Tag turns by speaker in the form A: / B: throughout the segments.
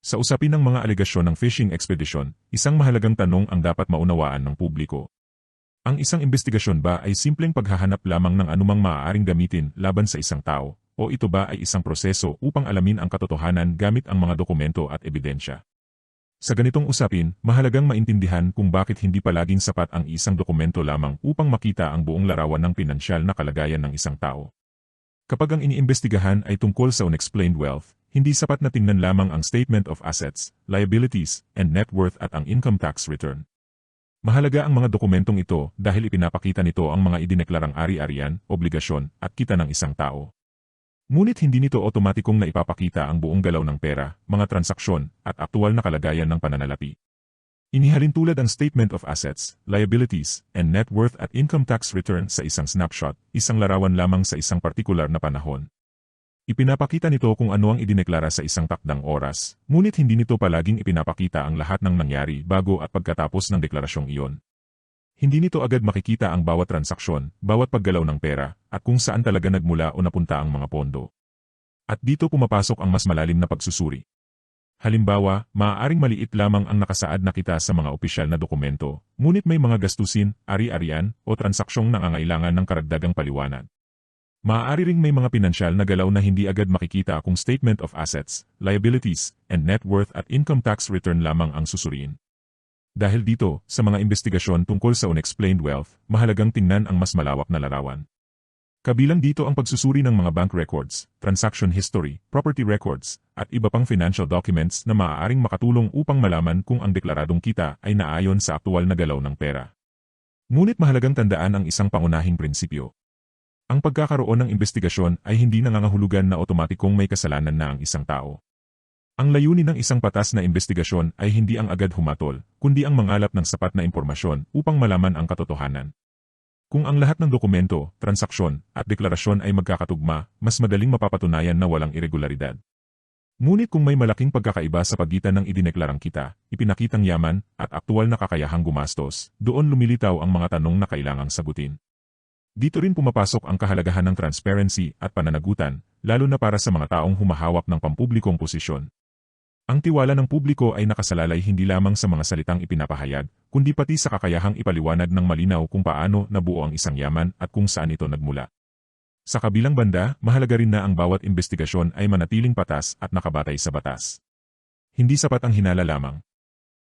A: Sa usapin ng mga alegasyon ng fishing expedition, isang mahalagang tanong ang dapat maunawaan ng publiko. Ang isang investigasyon ba ay simpleng paghahanap lamang ng anumang maaaring gamitin laban sa isang tao, o ito ba ay isang proseso upang alamin ang katotohanan gamit ang mga dokumento at ebidensya? Sa ganitong usapin, mahalagang maintindihan kung bakit hindi palaging sapat ang isang dokumento lamang upang makita ang buong larawan ng pinansyal na kalagayan ng isang tao. Kapag ang iniimbestigahan ay tungkol sa unexplained wealth, hindi sapat na tingnan lamang ang statement of assets, liabilities, and net worth at ang income tax return. Mahalaga ang mga dokumentong ito dahil ipinapakita nito ang mga idineklarang ari-arian, obligasyon, at kita ng isang tao. Ngunit hindi nito otomatikong naipapakita ang buong galaw ng pera, mga transaksyon, at aktual na kalagayan ng pananalapi. Inihalin tulad ang statement of assets, liabilities, and net worth at income tax return sa isang snapshot, isang larawan lamang sa isang partikular na panahon. Ipinapakita nito kung ano ang idineklara sa isang takdang oras, ngunit hindi nito palaging ipinapakita ang lahat ng nangyari bago at pagkatapos ng deklarasyong iyon. Hindi nito agad makikita ang bawat transaksyon, bawat paggalaw ng pera, at kung saan talaga nagmula o napunta ang mga pondo. At dito pumapasok ang mas malalim na pagsusuri. Halimbawa, maaaring maliit lamang ang nakasaad na kita sa mga opisyal na dokumento, ngunit may mga gastusin, ari-arian, o transaksyong nangangailangan ng karagdagang paliwanag. Maaari ring may mga pinansyal na galaw na hindi agad makikita kung statement of assets, liabilities, and net worth at income tax return lamang ang susuriin. Dahil dito, sa mga investigasyon tungkol sa unexplained wealth, mahalagang tingnan ang mas malawak na larawan. Kabilang dito ang pagsusuri ng mga bank records, transaction history, property records, at iba pang financial documents na maaaring makatulong upang malaman kung ang deklaradong kita ay naayon sa aktual na galaw ng pera. Ngunit mahalagang tandaan ang isang pangunahing prinsipyo. Ang pagkakaroon ng investigasyon ay hindi nangangahulugan na otomatikong may kasalanan na ang isang tao. Ang layunin ng isang patas na investigasyon ay hindi ang agad humatol, kundi ang mangalap ng sapat na impormasyon upang malaman ang katotohanan. Kung ang lahat ng dokumento, transaksyon, at deklarasyon ay magkakatugma, mas madaling mapapatunayan na walang irregularidad. Ngunit kung may malaking pagkakaiba sa pagitan ng idineklarang kita, ipinakitang yaman, at aktual na kakayahang gumastos, doon lumilitaw ang mga tanong na kailangang sagutin. Dito rin pumapasok ang kahalagahan ng transparency at pananagutan, lalo na para sa mga taong humahawak ng pampublikong posisyon. Ang tiwala ng publiko ay nakasalalay hindi lamang sa mga salitang ipinapahayag, kundi pati sa kakayahang ipaliwanag ng malinaw kung paano nabuo ang isang yaman at kung saan ito nagmula. Sa kabilang banda, mahalaga rin na ang bawat investigasyon ay manatiling patas at nakabatay sa batas. Hindi sapat ang hinala lamang.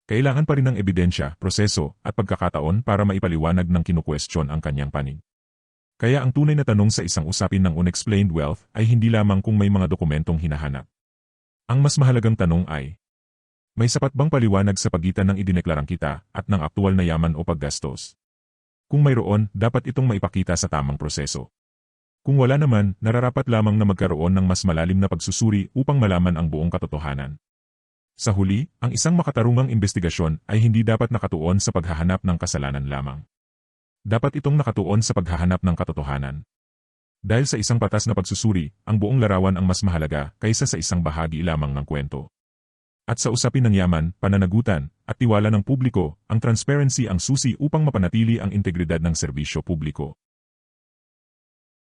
A: Kailangan pa rin ng ebidensya, proseso, at pagkakataon para maipaliwanag ng kinukwestiyon ang kanyang panig. Kaya ang tunay na tanong sa isang usapin ng unexplained wealth ay hindi lamang kung may mga dokumentong hinahanap. Ang mas mahalagang tanong ay, may sapat bang paliwanag sa pagitan ng idineklarang kita at ng aktual na yaman o paggastos? Kung mayroon, dapat itong maipakita sa tamang proseso. Kung wala naman, nararapat lamang na magkaroon ng mas malalim na pagsusuri upang malaman ang buong katotohanan. Sa huli, ang isang makatarungang investigasyon ay hindi dapat nakatuon sa paghahanap ng kasalanan lamang. Dapat itong nakatuon sa paghahanap ng katotohanan. Dahil sa isang patas na pagsusuri, ang buong larawan ang mas mahalaga kaysa sa isang bahagi lamang ng kwento. At sa usapin ng yaman, pananagutan, at tiwala ng publiko, ang transparency ang susi upang mapanatili ang integridad ng serbisyo publiko.